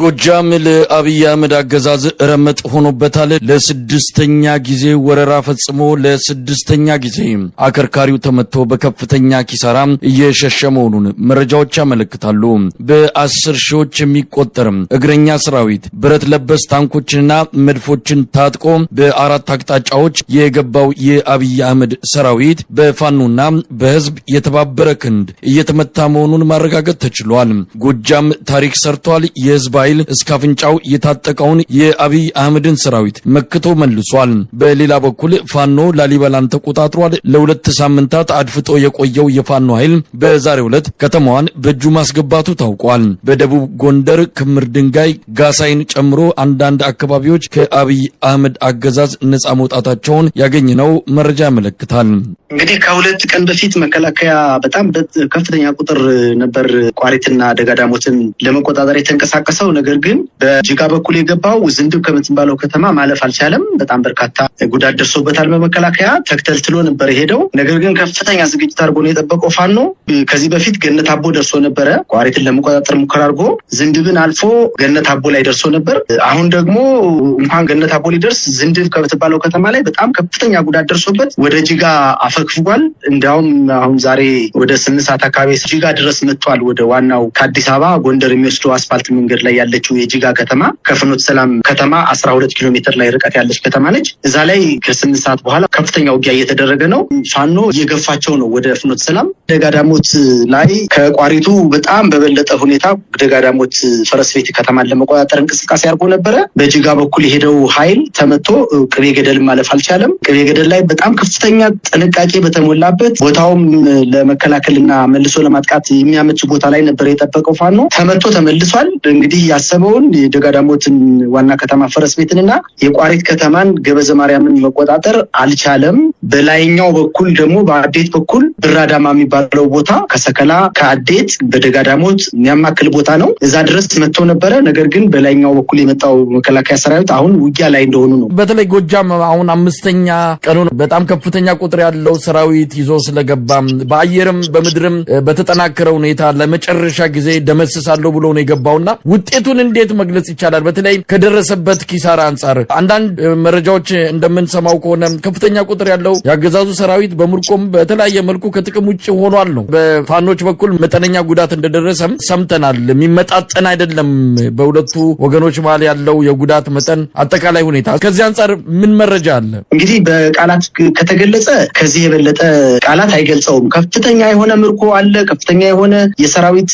ጎጃም ለአብይ አህመድ አገዛዝ ረመጥ ሆኖበታል። ለስድስተኛ ጊዜ ወረራ ፈጽሞ ለስድስተኛ ጊዜ አከርካሪው ተመቶ በከፍተኛ ኪሳራ እየሸሸ መሆኑን መረጃዎች ያመለክታሉ። በ10 ሺዎች የሚቆጠር እግረኛ ሰራዊት ብረት ለበስ ታንኮችንና መድፎችን ታጥቆ በአራት አቅጣጫዎች የገባው የአብይ አህመድ ሰራዊት በፋኖና በህዝብ የተባበረ ክንድ እየተመታ መሆኑን ማረጋገጥ ተችሏል። ጎጃም ታሪክ ሰርቷል። የህዝብ ኃይል እስካፍንጫው የታጠቀውን የአብይ አህመድን ሰራዊት መክቶ መልሷል። በሌላ በኩል ፋኖ ላሊበላን ተቆጣጥሯል። ለሁለት ሳምንታት አድፍጦ የቆየው የፋኖ ኃይል በዛሬው ዕለት ከተማዋን በእጁ ማስገባቱ ታውቋል። በደቡብ ጎንደር ክምር ድንጋይ፣ ጋሳይን ጨምሮ አንዳንድ አካባቢዎች ከአብይ አህመድ አገዛዝ ነጻ መውጣታቸውን ያገኘነው መረጃ ያመለክታል። እንግዲህ ከሁለት ቀን በፊት መከላከያ በጣም ከፍተኛ ቁጥር ነበር ቋሪትና ደጋዳሞትን ለመቆጣጠር የተንቀሳቀሰው። ነገር ግን በጅጋ በኩል የገባው ዝንድብ ከምትባለው ከተማ ማለፍ አልቻለም። በጣም በርካታ ጉዳት ደርሶበታል። በመከላከያ ተከታትሎ ነበር የሄደው። ነገር ግን ከፍተኛ ዝግጅት አድርጎ ነው የጠበቀው ፋኖ። ከዚህ በፊት ገነት አቦ ደርሶ ነበረ። ቋሪትን ለመቆጣጠር ሙከራ አድርጎ ዝንድብን አልፎ ገነት አቦ ላይ ደርሶ ነበር። አሁን ደግሞ እንኳን ገነት አቦ ሊደርስ ዝንድብ ከምትባለው ከተማ ላይ በጣም ከፍተኛ ጉዳት ደርሶበት ወደ ጅጋ አፈግፍጓል። እንዲያውም አሁን ዛሬ ወደ 8 ሰዓት አካባቢ ጅጋ ድረስ መጥቷል። ወደ ዋናው ከአዲስ አበባ ጎንደር የሚወስደው አስፋልት መንገድ ላይ ያለችው የጅጋ ከተማ ከፍኖተ ሰላም ከተማ 12 ኪሎ ሜትር ላይ ርቀት ያለች ከተማ ነች። እዛ ላይ ከ8 ሰዓት በኋላ ከፍተኛ ውጊያ እየተደረገ ነው። ፋኖ እየገፋቸው ነው ወደ ፍኖተ ሰላም። ደጋዳሞት ላይ ከቋሪቱ በጣም በበለጠ ሁኔታ ደጋዳሞት ፈረስ ቤት ከተማን ለመቆጣጠር እንቅስቃሴ አድርጎ ነበረ። በጅጋ በኩል የሄደው ኃይል ተመቶ ቅቤ ገደል ማለፍ አልቻለም። ቅቤ ገደል ላይ በጣም ከፍተኛ ጥንቃቄ በተሞላበት ቦታውም ለመከላከልና መልሶ ለማጥቃት የሚያመች ቦታ ላይ ነበር የጠበቀው ፋኖ። ተመቶ ተመልሷል። እንግዲህ ያሰበውን የደጋዳሞትን ዋና ከተማ ፈረስ ቤትንና የቋሪት ከተማን ገበዘ ማርያምን መቆጣጠር አልቻለም። በላይኛው በኩል ደግሞ በአዴት በኩል ብራዳማ የሚባለው ቦታ ከሰከላ ከአዴት በደጋዳሞት የሚያማክል ቦታ ነው። እዛ ድረስ መጥቶ ነበረ። ነገር ግን በላይኛው በኩል የመጣው መከላከያ ሰራዊት አሁን ውጊያ ላይ እንደሆኑ ነው። በተለይ ጎጃም አሁን 5ኛ ቀኑ በጣም ከፍተኛ ቁጥር ያለው ሰራዊት ይዞ ስለገባ በአየርም በምድርም በተጠናከረ ሁኔታ ለመጨረሻ ጊዜ ደመስሳለሁ ብሎ ነው የገባውና ውጤቱን እንዴት መግለጽ ይቻላል? በተለይ ከደረሰበት ኪሳራ አንጻር አንዳንድ መረጃዎች እንደምንሰማው ከሆነ ከፍተኛ ቁጥር ያለው ያገዛዙ ሰራዊት በሙርቆም በተለያየ መልኩ ከጥቅም ውጭ ሆኗል ነው። በፋኖች በኩል መጠነኛ ጉዳት እንደደረሰም ሰምተናል። የሚመጣጠን አይደለም በሁለቱ ወገኖች መሃል ያለው የጉዳት መጠን አጠቃላይ ሁኔታ። ከዚህ አንጻር ምን መረጃ አለ? እንግዲህ በቃላት ከተገለጸ ከዚህ የበለጠ ቃላት አይገልጸውም። ከፍተኛ የሆነ ምርኮ አለ። ከፍተኛ የሆነ የሰራዊት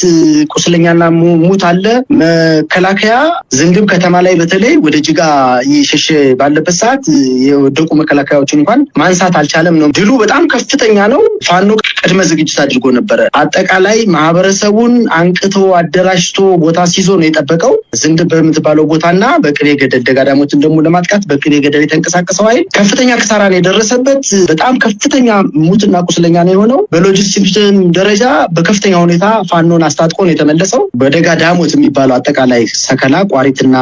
ቁስለኛና ሙት አለ። መከላከያ ዝንግብ ከተማ ላይ በተለይ ወደ ጅጋ እየሸሸ ባለበት ሰዓት የወደቁ መከላከያዎችን እንኳን ማንሳት አልቻለም ነው። ድሉ በጣም ከፍተኛ ነው። ፋኖ ቅድመ ዝግጅት አድርጎ ነበረ። አጠቃላይ ማህበረሰቡን አንቅቶ አደራጅቶ ቦታ ሲዞ ነው የጠበቀው። ዝንግብ በምትባለው ቦታና በቅቤ ገደል ደጋዳሞትን ደግሞ ለማጥቃት በቅቤ ገደል የተንቀሳቀሰው ኃይል ከፍተኛ ክሳራ ነው የደረሰበት። በጣም ከፍተኛ ሙትና ቁስለኛ ነው የሆነው። በሎጂስቲክስ ደረጃ በከፍተኛ ሁኔታ ፋኖን አስታጥቆ ነው የተመለሰው። በደጋዳሞት የሚባለው አጠቃላይ ሰከላ ቋሪትና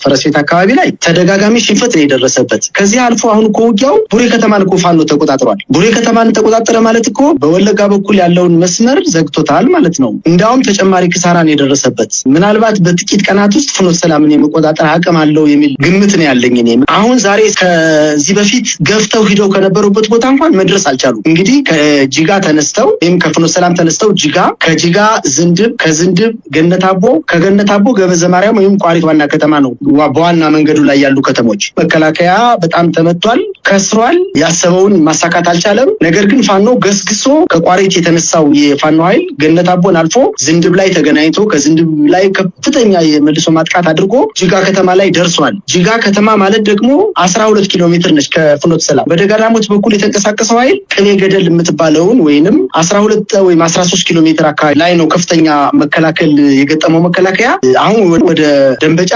ፈረስ ቤት አካባቢ ላይ ተደጋጋሚ ሽንፈት ነው የደረሰበት። ከዚህ አልፎ አሁን እኮ ውጊያው ቡሬ ከተማን እኮ ፋኖ ተቆጣጥሯል። ቡሬ ከተማን ተቆጣጠረ ማለት እኮ በወለጋ በኩል ያለውን መስመር ዘግቶታል ማለት ነው። እንዲያውም ተጨማሪ ክሳራ ነው የደረሰበት። ምናልባት በጥቂት ቀናት ውስጥ ፍኖተ ሰላምን የመቆጣጠር አቅም አለው የሚል ግምት ነው ያለኝ እኔ። አሁን ዛሬ ከዚህ በፊት ገፍተው ሂደው ከነበሩበት ቦታ እንኳን መድረስ አልቻሉም። እንግዲህ ከጅጋ ተነስተው ወይም ከፍኖተ ሰላም ተነስተው ጅጋ፣ ከጅጋ ዝንድብ፣ ከዝንድብ ገነት አቦ፣ ከገነት አቦ ገበዘ ማርያም ወይም ቋሪት ዋና ከተማ ነው በዋና መንገዱ ላይ ያሉ ከተሞች። መከላከያ በጣም ተመቷል፣ ከስሯል። ያሰበውን ማሳካት አልቻለም። ነገር ግን ፋኖ ገስግሶ ከቋሪት የተነሳው የፋኖ ኃይል ገነት አቦን አልፎ ዝንድብ ላይ ተገናኝቶ ከዝንድብ ላይ ከፍተኛ የመልሶ ማጥቃት አድርጎ ጅጋ ከተማ ላይ ደርሷል። ጅጋ ከተማ ማለት ደግሞ 12 ኪሎ ሜትር ነች ከፍኖተ ሰላም። በደጋዳሞት በኩል የተንቀሳቀሰው ኃይል ቅቤ ገደል የምትባለውን ወይንም 12 ወይም 13 ኪሎ ሜትር አካባቢ ላይ ነው ከፍተኛ መከላከል የገጠመው መከላከያ። አሁን ወደ ደንበጫ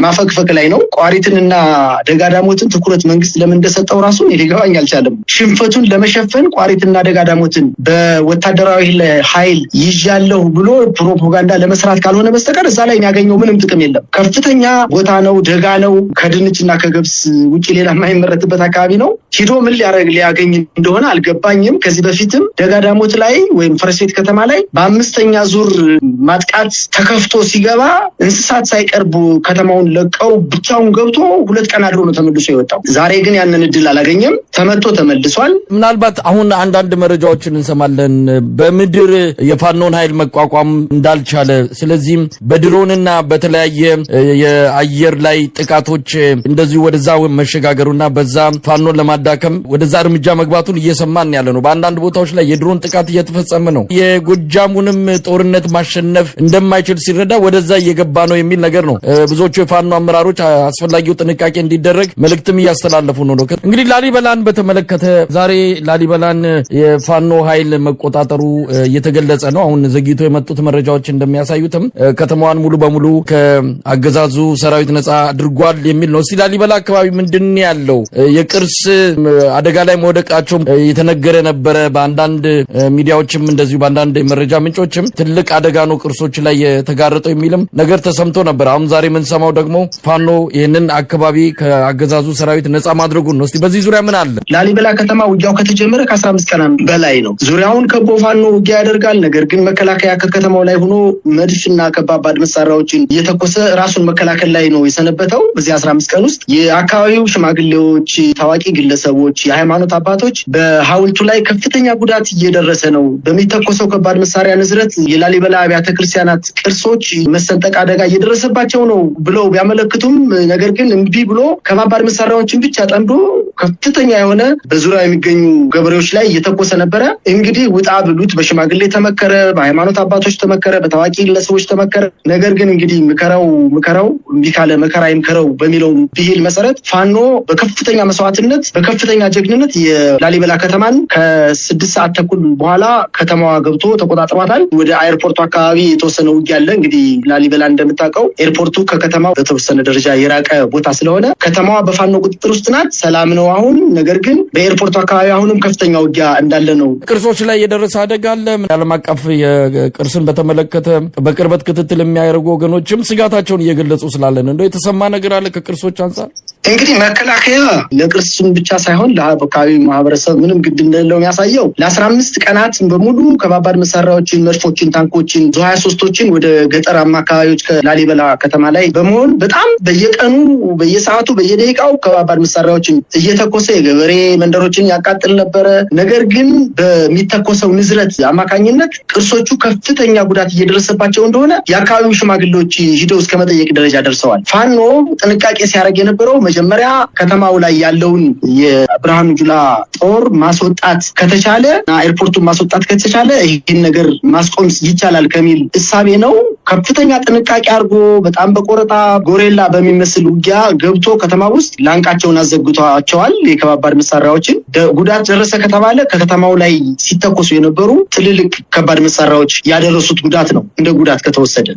ማፈግፈግ ላይ ነው። ቋሪትንና ደጋዳሞትን ትኩረት መንግስት ለምን እንደሰጠው ራሱ ሊገባኝ አልቻለም። ሽንፈቱን ለመሸፈን ቋሪትና ደጋዳሞትን በወታደራዊ ኃይል ይዣለሁ ብሎ ፕሮፓጋንዳ ለመስራት ካልሆነ በስተቀር እዛ ላይ የሚያገኘው ምንም ጥቅም የለም። ከፍተኛ ቦታ ነው፣ ደጋ ነው። ከድንችና ከገብስ ውጪ ሌላ የማይመረትበት አካባቢ ነው። ሂዶ ምን ሊያገኝ እንደሆነ አልገባኝም። ከዚህ በፊትም ደጋዳሞት ላይ ወይም ፈረሴት ከተማ ላይ በአምስተኛ ዙር ማጥቃት ተከፍቶ ሲገባ እንስሳት ሳይቀርቡ ከተማውን ለቀው ብቻውን ገብቶ 2 ቀን አድሮ ነው ተመልሶ የወጣው። ዛሬ ግን ያንን እድል አላገኘም፣ ተመቶ ተመልሷል። ምናልባት አሁን አንዳንድ መረጃዎችን እንሰማለን በምድር የፋኖን ኃይል መቋቋም እንዳልቻለ፣ ስለዚህም በድሮንና በተለያየ የአየር ላይ ጥቃቶች እንደዚሁ ወደዛ መሸጋገሩና በዛ ፋኖን ለማዳከም ወደዛ እርምጃ መግባቱን እየሰማን ያለ ነው። በአንዳንድ ቦታዎች ላይ የድሮን ጥቃት እየተፈጸመ ነው። የጎጃሙንም ጦርነት ማሸነፍ እንደማይችል ሲረዳ ወደዛ እየገባ ነው የሚል ነገር ነው። ብዙዎቹ የፋኖ አመራሮች አስፈላጊው ጥንቃቄ እንዲደረግ መልእክትም እያስተላለፉ ነው። እንግዲህ ላሊበላን በተመለከተ ዛሬ ላሊበላን የፋኖ ኃይል መቆጣጠሩ እየተገለጸ ነው። አሁን ዘግይቶ የመጡት መረጃዎች እንደሚያሳዩትም ከተማዋን ሙሉ በሙሉ ከአገዛዙ ሰራዊት ነጻ አድርጓል የሚል ነው። እስቲ ላሊበላ አካባቢ ምንድን ያለው የቅርስ አደጋ ላይ መውደቃቸው የተነገረ ነበረ። በአንዳንድ ሚዲያዎችም እንደዚሁ በአንዳንድ መረጃ ምንጮችም ትልቅ አደጋ ነው ቅርሶች ላይ የተጋረጠው የሚልም ነገር ተሰምቶ ነበር። አሁን ዛሬ የምንሰማው ደግሞ ፋኖ ይህንን አካባቢ ከአገዛዙ ሰራዊት ነጻ ማድረጉን ነው። እስቲ በዚህ ዙሪያ ምን አለ? ላሊበላ ከተማ ውጊያው ከተጀመረ ከ15 ቀን በላይ ነው። ዙሪያውን ከቦ ፋኖ ውጊያ ያደርጋል። ነገር ግን መከላከያ ከከተማው ላይ ሆኖ መድፍና ከባባድ መሳሪያዎችን እየተኮሰ ራሱን መከላከል ላይ ነው የሰነበተው። በዚህ 15 ቀን ውስጥ የአካባቢው ሽማግሌዎች፣ ታዋቂ ግለሰቦች፣ የሃይማኖት አባቶች በሐውልቱ ላይ ከፍተኛ ጉዳት እየደረሰ ነው፣ በሚተኮሰው ከባድ መሳሪያ ንዝረት የላሊበላ አብያተ ክርስቲያናት ቅርሶች መሰንጠቅ አደጋ እየደረሰባቸው ነው ብለው ቢያመለክቱም ነገር ግን እምቢ ብሎ ከባባድ መሳሪያዎችን ብቻ ጠምዶ ከፍተኛ የሆነ በዙሪያ የሚገኙ ገበሬዎች ላይ እየተኮሰ ነበረ። እንግዲህ ውጣ ብሉት በሽማግሌ ተመከረ፣ በሃይማኖት አባቶች ተመከረ፣ በታዋቂ ግለሰቦች ተመከረ። ነገር ግን እንግዲህ ምከረው እምቢ ካለ መከራ ይምከረው በሚለው ብሂል መሰረት ፋኖ በከፍተኛ መስዋዕትነት በከፍተኛ ጀግንነት የላሊበላ ከተማን ከ6 ሰዓት ተኩል በኋላ ከተማዋ ገብቶ ተቆጣጥሯታል። ወደ ኤርፖርቱ አካባቢ የተወሰነ ውጊያ አለ። እንግዲህ ላሊበላ እንደምታውቀው ኤርፖርቱ ከከተማው በተወሰነ ደረጃ የራቀ ቦታ ስለሆነ ከተማዋ በፋኖ ቁጥጥር ውስጥ ናት። ሰላም ነው አሁን። ነገር ግን በኤርፖርቱ አካባቢ አሁንም ከፍተኛ ውጊያ እንዳለ ነው። ቅርሶች ላይ የደረሰ አደጋ አለ። ዓለም አቀፍ የቅርስን በተመለከተ በቅርበት ክትትል የሚያደርጉ ወገኖችም ስጋታቸውን እየገለጹ ስላለን እንደው የተሰማ ነገር አለ ከቅርሶች አንጻር? እንግዲህ መከላከያ ለቅርሱን ብቻ ሳይሆን ለአካባቢ ማህበረሰብ ምንም ግድ እንደሌለው የሚያሳየው ለ15 ቀናት በሙሉ ከባባድ መሳሪያዎችን፣ መድፎችን፣ ታንኮችን፣ ዙ23ቶችን ወደ ገጠራማ አካባቢዎች ከላሊበላ ከተማ ላይ በመሆን በጣም በየቀኑ በየሰዓቱ በየደቂቃው ከባባድ መሳሪያዎችን እየተኮሰ የገበሬ መንደሮችን ያቃጥል ነበረ። ነገር ግን በሚተኮሰው ንዝረት አማካኝነት ቅርሶቹ ከፍተኛ ጉዳት እየደረሰባቸው እንደሆነ የአካባቢው ሽማግሌዎች ሂደው እስከ መጠየቅ ደረጃ ደርሰዋል። ፋኖ ጥንቃቄ ሲያደርግ የነበረው መጀመሪያ ከተማው ላይ ያለውን የብርሃኑ ጁላ ጦር ማስወጣት ከተቻለ እና ኤርፖርቱን ማስወጣት ከተቻለ ይህን ነገር ማስቆም ይቻላል ከሚል እሳቤ ነው። ከፍተኛ ጥንቃቄ አድርጎ በጣም በቆረጣ ጎሬላ በሚመስል ውጊያ ገብቶ ከተማ ውስጥ ላንቃቸውን አዘግቷቸዋል። የከባባድ መሳሪያዎችን ጉዳት ደረሰ ከተባለ ከከተማው ላይ ሲተኮሱ የነበሩ ትልልቅ ከባድ መሳሪያዎች ያደረሱት ጉዳት ነው እንደ ጉዳት ከተወሰደ።